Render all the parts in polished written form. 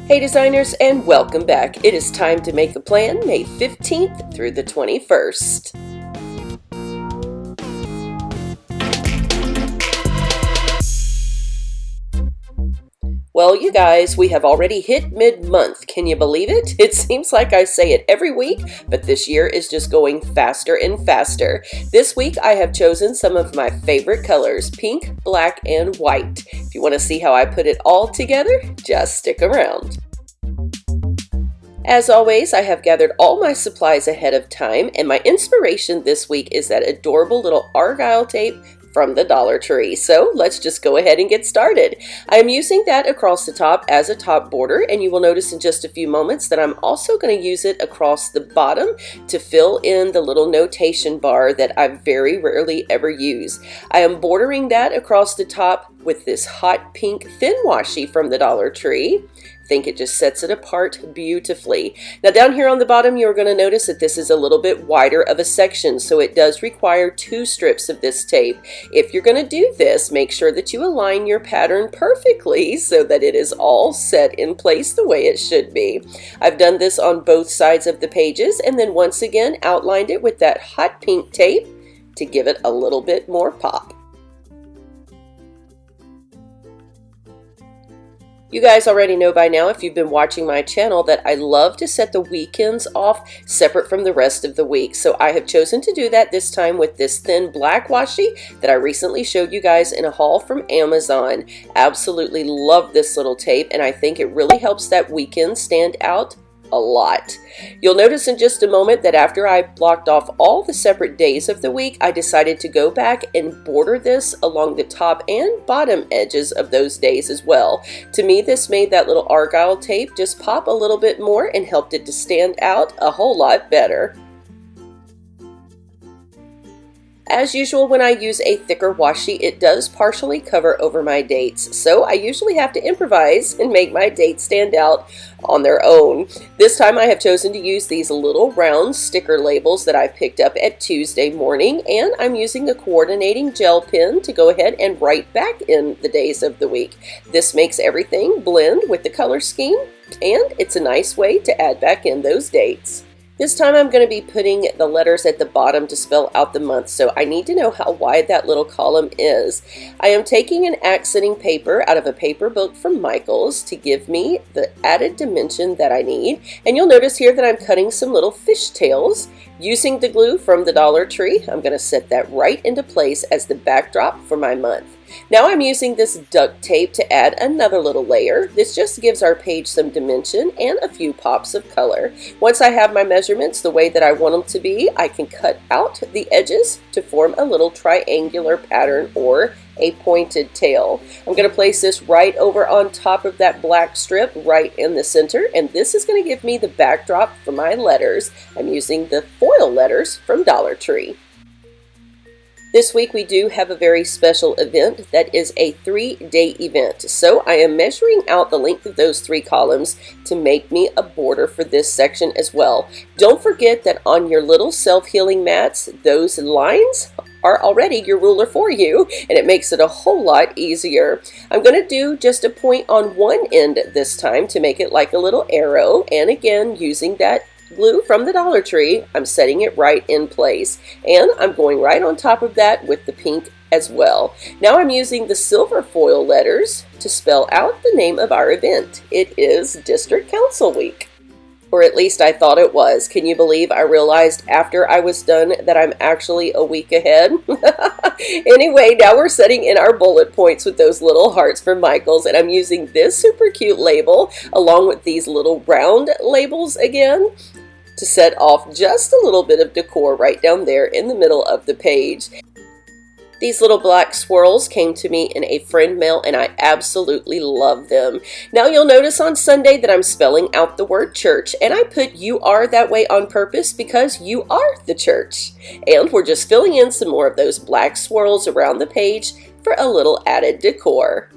Hey designers, and welcome back. It is time to make a plan, May 15th through the 21st. Well, you guys, we have already hit mid-month. Can you believe it? It seems like I say it every week, but this year is just going faster and faster. This week, I have chosen some of my favorite colors, pink, black, and white. If you want to see how I put it all together, just stick around. As always, I have gathered all my supplies ahead of time, and my inspiration this week is that adorable little argyle tape from the Dollar Tree. So let's just go ahead and get started. I am using that across the top as a top border, and you will notice in just a few moments that I'm also going to use it across the bottom to fill in the little notation bar that I very rarely ever use. I am bordering that across the top with this hot pink thin washi from the Dollar Tree. I think it just sets it apart beautifully. Now down here on the bottom, you're going to notice that this is a little bit wider of a section, so it does require 2 strips of this tape. If you're going to do this, make sure that you align your pattern perfectly so that it is all set in place the way it should be. I've done this on both sides of the pages, and then once again outlined it with that hot pink tape to give it a little bit more pop. You guys already know by now, if you've been watching my channel, that I love to set the weekends off separate from the rest of the week. So I have chosen to do that this time with this thin black washi that I recently showed you guys in a haul from Amazon. Absolutely love this little tape, and I think it really helps that weekend stand out a lot. You'll notice in just a moment that after I blocked off all the separate days of the week, I decided to go back and border this along the top and bottom edges of those days as well. To me, this made that little argyle tape just pop a little bit more and helped it to stand out a whole lot better. As usual, when I use a thicker washi, it does partially cover over my dates, so I usually have to improvise and make my dates stand out on their own. This time I have chosen to use these little round sticker labels that I picked up at Tuesday morning, and I'm using the coordinating gel pen to go ahead and write back in the days of the week. This makes everything blend with the color scheme, and it's a nice way to add back in those dates. This time I'm going to be putting the letters at the bottom to spell out the month, so I need to know how wide that little column is. I am taking an accenting paper out of a paper book from Michaels to give me the added dimension that I need. And you'll notice here that I'm cutting some little fish tails. Using the glue from the Dollar Tree, I'm going to set that right into place as the backdrop for my month. Now I'm using this duct tape to add another little layer. This just gives our page some dimension and a few pops of color. Once I have my measurements the way that I want them to be, I can cut out the edges to form a little triangular pattern or a pointed tail. I'm going to place this right over on top of that black strip right in the center, and this is going to give me the backdrop for my letters. I'm using the foil letters from Dollar Tree. This week we do have a very special event that is a 3-day event. So I am measuring out the length of those 3 columns to make me a border for this section as well. Don't forget that on your little self-healing mats, those lines are already your ruler for you, and it makes it a whole lot easier. I'm going to do just a point on one end this time to make it like a little arrow, and again using that glue from the Dollar Tree, I'm setting it right in place, and I'm going right on top of that with the pink as well. Now I'm using the silver foil letters to spell out the name of our event. It is District Council Week. Or at least I thought it was. Can you believe I realized after I was done that I'm actually a week ahead? Anyway, now we're setting in our bullet points with those little hearts from Michaels, and I'm using this super cute label along with these little round labels again to set off just a little bit of decor right down there in the middle of the page. These little black swirls came to me in a friend mail, and I absolutely love them. Now you'll notice on Sunday that I'm spelling out the word church, and I put "you are" that way on purpose because you are the church. And we're just filling in some more of those black swirls around the page for a little added decor.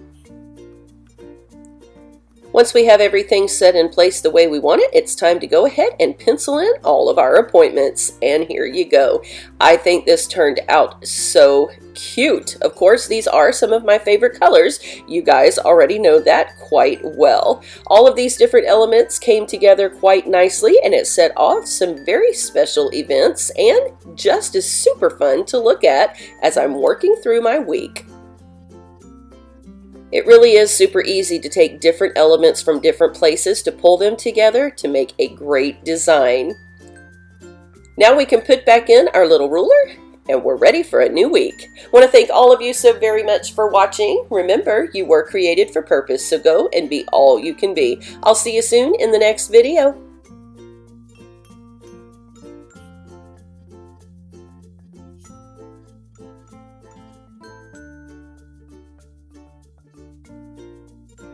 Once we have everything set in place the way we want it, it's time to go ahead and pencil in all of our appointments. And here you go. I think this turned out so cute. Of course, these are some of my favorite colors. You guys already know that quite well. All of these different elements came together quite nicely, and it set off some very special events and just is super fun to look at as I'm working through my week. It really is super easy to take different elements from different places to pull them together to make a great design. Now we can put back in our little ruler and we're ready for a new week. I want to thank all of you so very much for watching. Remember, you were created for purpose, so go and be all you can be. I'll see you soon in the next video.